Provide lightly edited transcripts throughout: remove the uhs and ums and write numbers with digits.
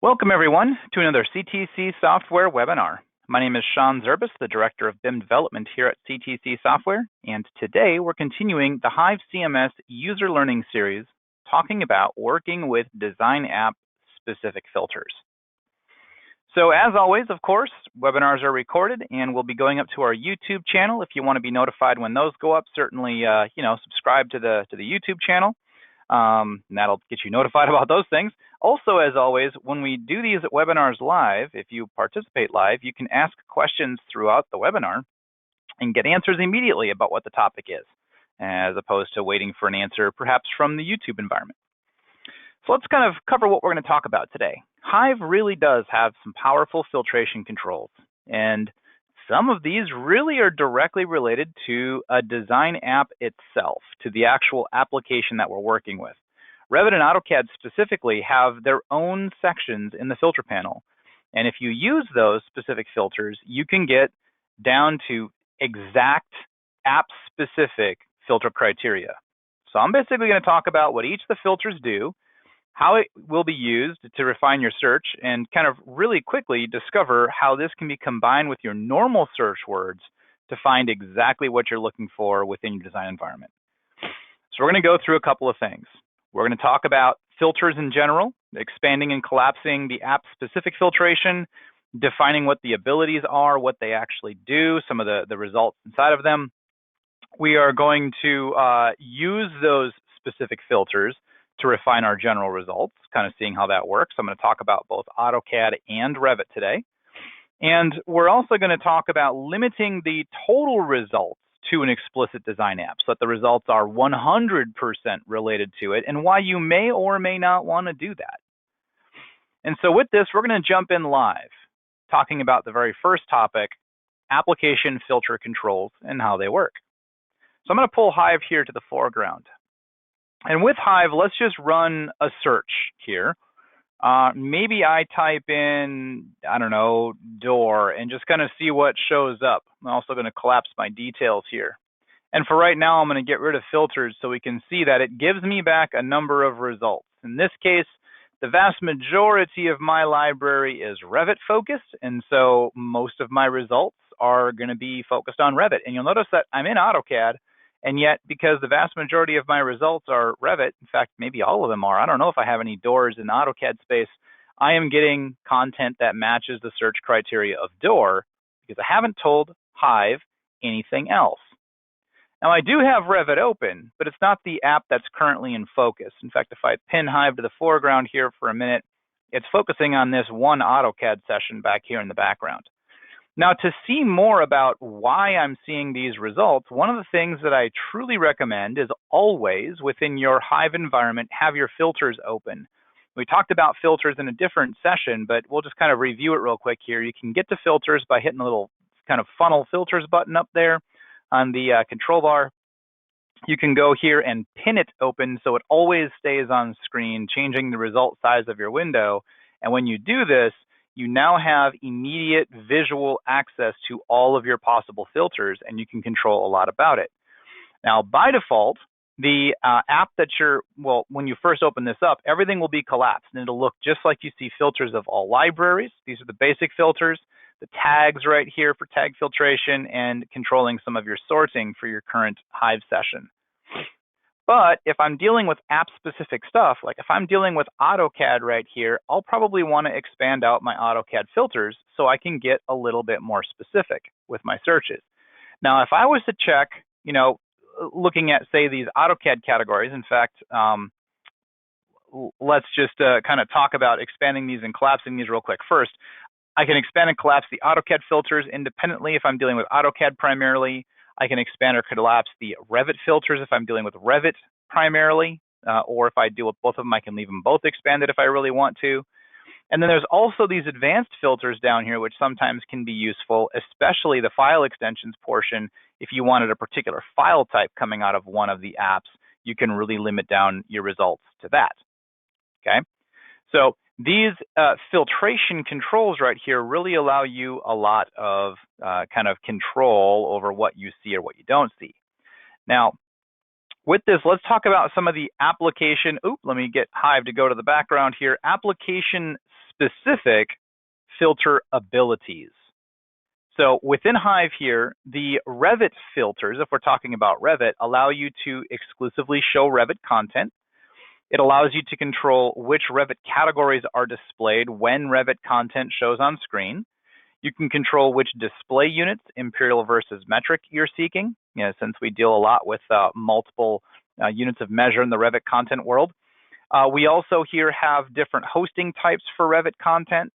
Welcome everyone to another CTC Software webinar. My name is Sean Zerbis, the Director of BIM Development here at CTC Software, and today we're continuing the HIVE CMS User Learning Series, talking about working with design app specific filters. So as always, of course, webinars are recorded and will be going up to our YouTube channel. If you want to be notified when those go up, certainly subscribe to the YouTube channel. And that'll get you notified about those things. Also, as always, when we do these webinars live, if you participate live, you can ask questions throughout the webinar and get answers immediately about what the topic is, as opposed to waiting for an answer perhaps from the YouTube environment. So let's kind of cover what we're going to talk about today. HIVE really does have some powerful filtration controls, and some of these really are directly related to a design app itself, to the actual application that we're working with. Revit and AutoCAD specifically have their own sections in the filter panel. And if you use those specific filters, you can get down to exact app-specific filter criteria. So I'm basically going to talk about what each of the filters do, how it will be used to refine your search, and kind of really quickly discover how this can be combined with your normal search words to find exactly what you're looking for within your design environment. So we're going to go through a couple of things. We're going to talk about filters in general, expanding and collapsing the app-specific filtration, defining what the abilities are, what they actually do, some of the results inside of them. We are going to use those specific filters to refine our general results, kind of seeing how that works. I'm going to talk about both AutoCAD and Revit today. And we're also going to talk about limiting the total results to an explicit design app so that the results are 100% related to it, and why you may or may not want to do that. And so with this, we're going to jump in live, talking about the very first topic, application filter controls and how they work. So I'm going to pull HIVE here to the foreground. And with HIVE, let's just run a search here. Maybe I type in, I don't know, door, and just kind of see what shows up. I'm also going to collapse my details here. And for right now, I'm going to get rid of filters so we can see that it gives me back a number of results. In this case, the vast majority of my library is Revit focused, and so most of my results are going to be focused on Revit. And you'll notice that I'm in AutoCAD, and yet, because the vast majority of my results are Revit, in fact, maybe all of them are, I don't know if I have any doors in the AutoCAD space, I am getting content that matches the search criteria of door because I haven't told HIVE anything else. Now, I do have Revit open, but it's not the app that's currently in focus. In fact, if I pin HIVE to the foreground here for a minute, it's focusing on this one AutoCAD session back here in the background. Now, to see more about why I'm seeing these results, one of the things that I truly recommend is always within your HIVE environment, have your filters open. We talked about filters in a different session, but we'll just kind of review it real quick here. You can get to filters by hitting the little kind of funnel filters button up there on the control bar. You can go here and pin it open so it always stays on screen, changing the result size of your window. And when you do this, you now have immediate visual access to all of your possible filters, and you can control a lot about it. Now, by default, the app that when you first open this up, everything will be collapsed, and it'll look just like you see filters of all libraries. These are the basic filters, the tags right here for tag filtration, and controlling some of your sorting for your current HIVE session. But if I'm dealing with app-specific stuff, like if I'm dealing with AutoCAD right here, I'll probably want to expand out my AutoCAD filters so I can get a little bit more specific with my searches. Now, if I was to check, looking at, say, these AutoCAD categories, in fact, let's just kind of talk about expanding these and collapsing these real quick. First, I can expand and collapse the AutoCAD filters independently if I'm dealing with AutoCAD primarily. I can expand or collapse the Revit filters if I'm dealing with Revit primarily, or if I deal with both of them, I can leave them both expanded if I really want to. And then there's also these advanced filters down here, which sometimes can be useful, especially the file extensions portion. If you wanted a particular file type coming out of one of the apps, you can really limit down your results to that, okay? So these filtration controls right here really allow you a lot of kind of control over what you see or what you don't see. Now, with this, let's talk about some of the application. Let me get HIVE to go to the background here. Application specific filter abilities. So within Hive here, the Revit filters, if we're talking about Revit, allow you to exclusively show Revit content. It allows you to control which Revit categories are displayed when Revit content shows on screen. You can control which display units, imperial versus metric, you're seeking, since we deal a lot with multiple units of measure in the Revit content world. We also here have different hosting types for Revit content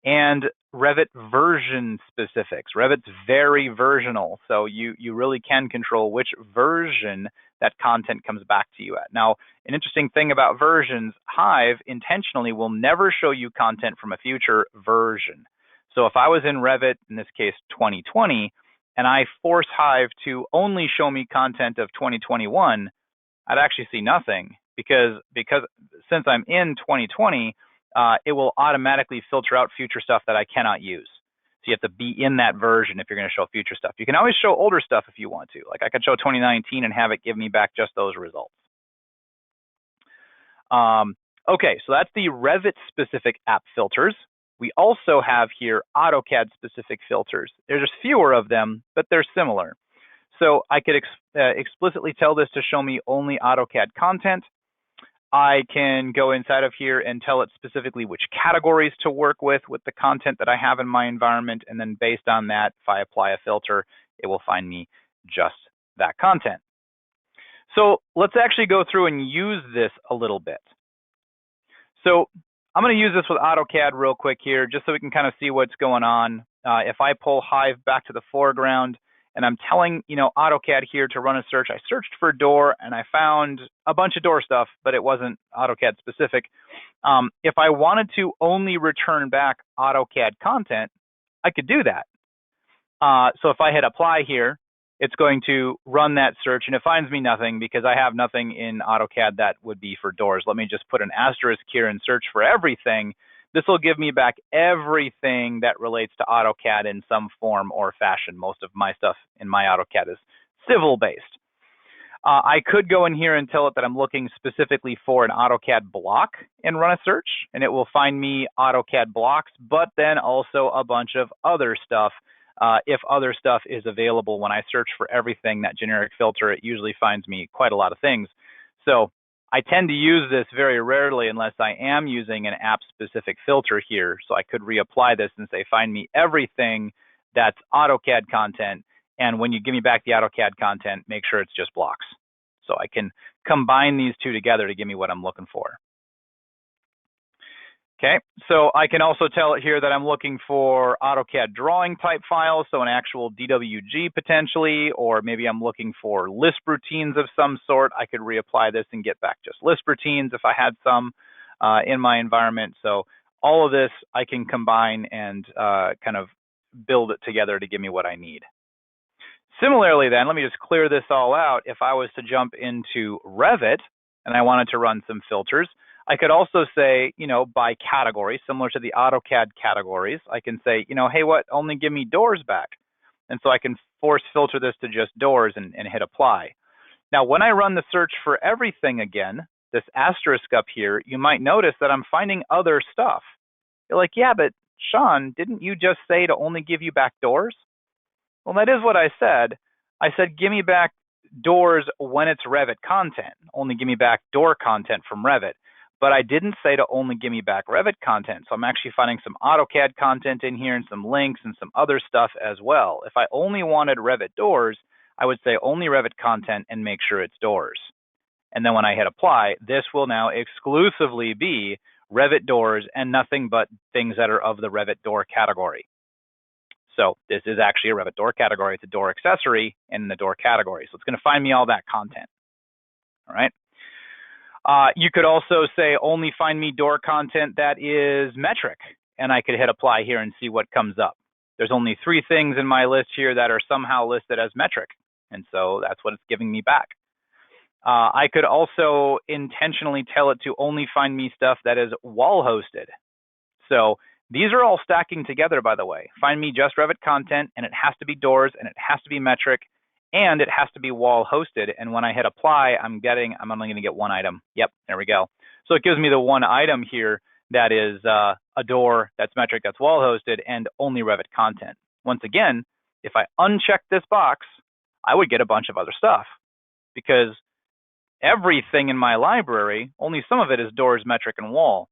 and Revit version specifics. Revit's very versional, so you really can control which version that content comes back to you at. Now, an interesting thing about versions, Hive intentionally will never show you content from a future version. So if I was in Revit, in this case 2020, and I force Hive to only show me content of 2021, I'd actually see nothing because since I'm in 2020, it will automatically filter out future stuff that I cannot use. So you have to be in that version if you're going to show future stuff. You can always show older stuff if you want to. Like I could show 2019 and have it give me back just those results. Okay, so that's the Revit specific app filters. We also have here AutoCAD specific filters. There's just fewer of them, but they're similar. So I could explicitly tell this to show me only AutoCAD content. I can go inside of here and tell it specifically which categories to work with the content that I have in my environment. And then based on that, if I apply a filter, it will find me just that content. So let's actually go through and use this a little bit. So I'm going to use this with AutoCAD real quick here, just so we can kind of see what's going on. If I pull Hive back to the foreground, and I'm telling, AutoCAD here to run a search. I searched for door and I found a bunch of door stuff, but it wasn't AutoCAD specific. If I wanted to only return back AutoCAD content, I could do that. So if I hit apply here, it's going to run that search and it finds me nothing because I have nothing in AutoCAD that would be for doors. Let me just put an asterisk here and search for everything. This will give me back everything that relates to AutoCAD in some form or fashion. Most of my stuff in my AutoCAD is civil-based. I could go in here and tell it that I'm looking specifically for an AutoCAD block and run a search, and it will find me AutoCAD blocks, but then also a bunch of other stuff. If other stuff is available, when I search for everything, that generic filter, it usually finds me quite a lot of things. So I tend to use this very rarely unless I am using an app-specific filter here. So I could reapply this and say, find me everything that's AutoCAD content. And when you give me back the AutoCAD content, make sure it's just blocks. So I can combine these two together to give me what I'm looking for. Okay, so I can also tell it here that I'm looking for AutoCAD drawing type files, so an actual DWG potentially, or maybe I'm looking for Lisp routines of some sort. I could reapply this and get back just Lisp routines if I had some in my environment. So all of this I can combine and kind of build it together to give me what I need. Similarly then, let me just clear this all out. If I was to jump into Revit and I wanted to run some filters, I could also say, by category, similar to the AutoCAD categories, I can say, hey, only give me doors back. And so I can force filter this to just doors and hit apply. Now, when I run the search for everything again, this asterisk up here, you might notice that I'm finding other stuff. You're like, yeah, but Sean, didn't you just say to only give you back doors? Well, that is what I said. I said, give me back doors when it's Revit content. Only give me back door content from Revit. But I didn't say to only give me back Revit content. So I'm actually finding some AutoCAD content in here and some links and some other stuff as well. If I only wanted Revit doors, I would say only Revit content and make sure it's doors. And then when I hit apply, this will now exclusively be Revit doors and nothing but things that are of the Revit door category. So this is actually a Revit door category. It's a door accessory in the door category. So it's going to find me all that content. All right. You could also say only find me door content that is metric, and I could hit apply here and see what comes up. There's only 3 things in my list here that are somehow listed as metric, and so that's what it's giving me back. I could also intentionally tell it to only find me stuff that is wall hosted. So these are all stacking together, by the way. Find me just Revit content, and it has to be doors, and it has to be metric, and it has to be wall hosted. And when I hit apply, I'm only going to get 1 item. Yep, there we go. So it gives me the 1 item here that is a door that's metric, that's wall hosted, and only Revit content. Once again, if I uncheck this box, I would get a bunch of other stuff, because everything in my library, only some of it is doors, metric, and wall.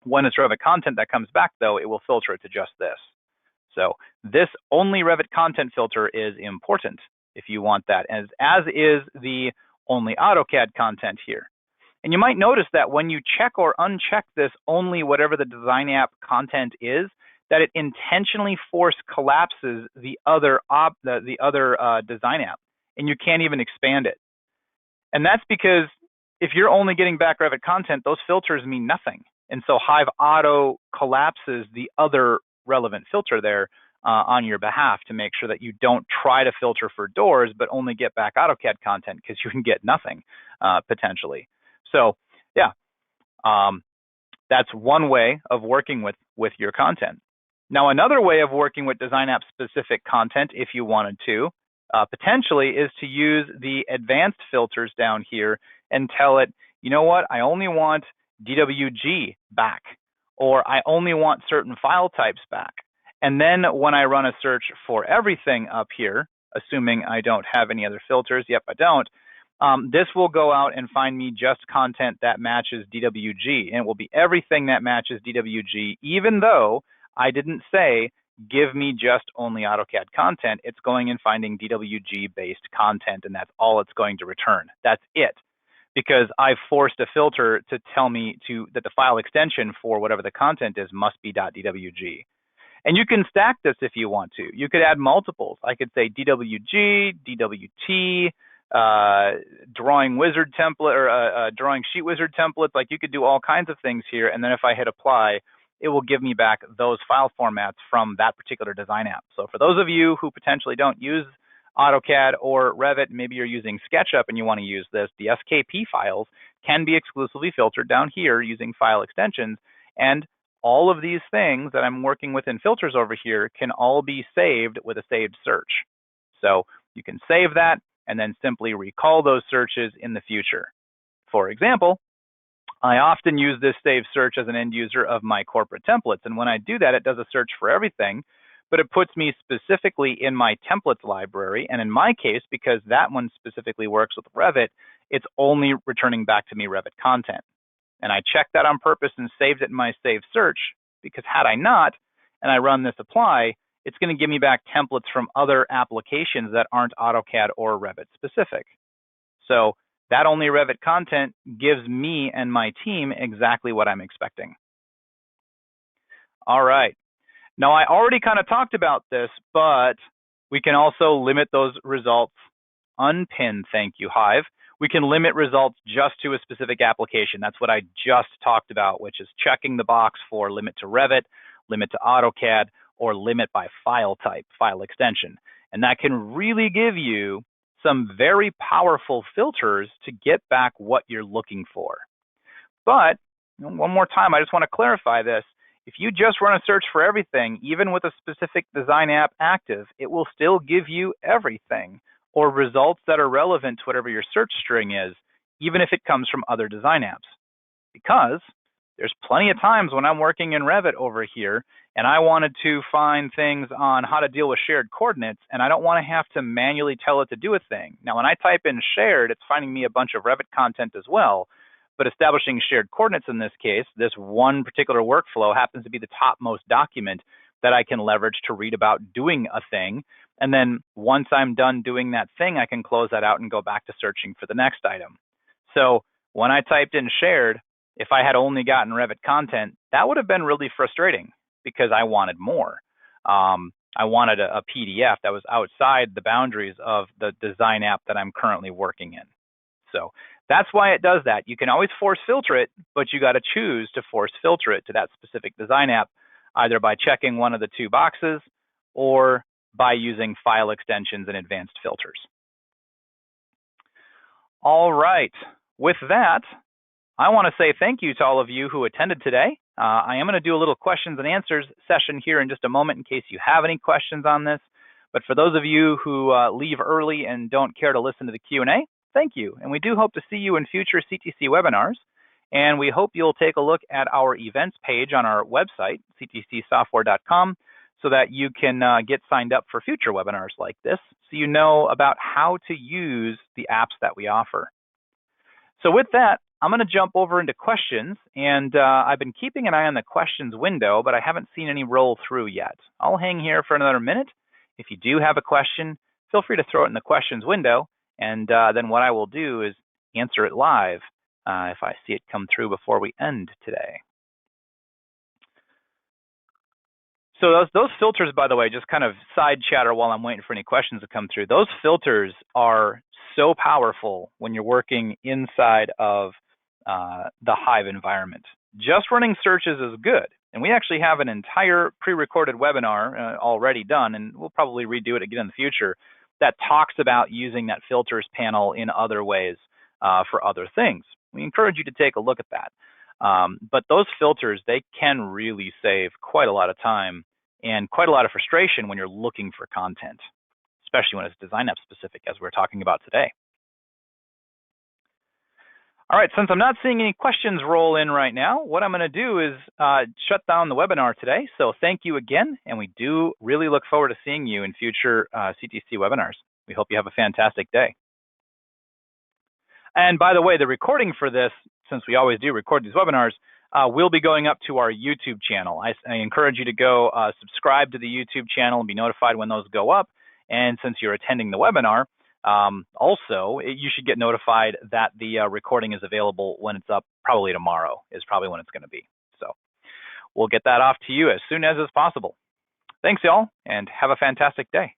When it's Revit content that comes back, though, it will filter it to just this. So this only Revit content filter is important if you want that, as is the only AutoCAD content here. And you might notice that when you check or uncheck this only whatever the design app content is, that it intentionally force collapses the other design app, and you can't even expand it. And that's because if you're only getting back Revit content, those filters mean nothing. And so Hive auto collapses the other relevant filter there on your behalf to make sure that you don't try to filter for doors, but only get back AutoCAD content, because you can get nothing potentially. So yeah, that's one way of working with your content. Now, another way of working with design app specific content, if you wanted to, potentially, is to use the advanced filters down here and tell it, you know what, I only want DWG back, or I only want certain file types back. And then when I run a search for everything up here, assuming I don't have any other filters, yep, I don't, this will go out and find me just content that matches DWG, and it will be everything that matches DWG, even though I didn't say, give me just only AutoCAD content. It's going and finding DWG-based content, and that's all it's going to return. That's it, because I forced a filter to tell me that the file extension for whatever the content is must be .dwg. And you can stack this if you want to. You could add multiples. I could say DWG, DWT, drawing wizard template, or drawing sheet wizard templates. Like, you could do all kinds of things here, and then if I hit apply, it will give me back those file formats from that particular design app. So for those of you who potentially don't use AutoCAD or Revit, maybe you're using SketchUp and you want to use this, the SKP files can be exclusively filtered down here using file extensions. And all of these things that I'm working with in filters over here can all be saved with a saved search. So you can save that and then simply recall those searches in the future. For example, I often use this saved search as an end user of my corporate templates. And when I do that, it does a search for everything, but it puts me specifically in my templates library. And in my case, because that one specifically works with Revit, it's only returning back to me Revit content. And I checked that on purpose and saved it in my saved search, because had I not, and I run this apply, it's going to give me back templates from other applications that aren't AutoCAD or Revit specific. So that only Revit content gives me and my team exactly what I'm expecting. All right. Now, I already kind of talked about this, but we can also limit those results. Unpin, thank you, Hive. We can limit results just to a specific application. That's what I just talked about, which is checking the box for limit to Revit, limit to AutoCAD, or limit by file type, file extension. And that can really give you some very powerful filters to get back what you're looking for. But one more time, I just want to clarify this. If you just run a search for everything, even with a specific design app active, it will still give you everything, or results that are relevant to whatever your search string is, even if it comes from other design apps. Because there's plenty of times when I'm working in Revit over here, and I wanted to find things on how to deal with shared coordinates, and I don't want to have to manually tell it to do a thing. Now, when I type in shared, it's finding me a bunch of Revit content as well, but establishing shared coordinates in this case, this one particular workflow happens to be the topmost document that I can leverage to read about doing a thing. And then once I'm done doing that thing, I can close that out and go back to searching for the next item. So when I typed in shared, if I had only gotten Revit content, that would have been really frustrating, because I wanted more. I wanted a PDF that was outside the boundaries of the design app that I'm currently working in. So that's why it does that. You can always force filter it, but you got to choose to force filter it to that specific design app, either by checking one of the two boxes or by using file extensions and advanced filters. All right, with that, I want to say thank you to all of you who attended today. I am going to do a little questions and answers session here in just a moment in case you have any questions on this. But for those of you who leave early and don't care to listen to the Q&A, thank you. And we do hope to see you in future CTC webinars. And we hope you'll take a look at our events page on our website, ctcsoftware.com, so that you can get signed up for future webinars like this, so you know about how to use the apps that we offer. So with that, I'm going to jump over into questions, and I've been keeping an eye on the questions window, but I haven't seen any roll through yet. I'll hang here for another minute. If you do have a question, feel free to throw it in the questions window, and then what I will do is answer it live if I see it come through before we end today. So those filters, by the way, just kind of side chatter while I'm waiting for any questions to come through. Those filters are so powerful when you're working inside of the Hive environment. Just running searches is good. And we actually have an entire pre-recorded webinar already done, and we'll probably redo it again in the future, that talks about using that filters panel in other ways for other things. We encourage you to take a look at that. But those filters, they can really save quite a lot of time and quite a lot of frustration when you're looking for content, especially when it's design app specific, as we're talking about today. All right, since I'm not seeing any questions roll in right now, what I'm going to do is shut down the webinar today. So thank you again, and we do really look forward to seeing you in future CTC webinars. We hope you have a fantastic day. And by the way, the recording for this, since we always do record these webinars, will be going up to our YouTube channel. I encourage you to go subscribe to the YouTube channel and be notified when those go up. And since you're attending the webinar, also, you should get notified that the recording is available when it's up. Probably tomorrow is probably when it's going to be. So we'll get that off to you as soon as is possible. Thanks, y'all, and have a fantastic day.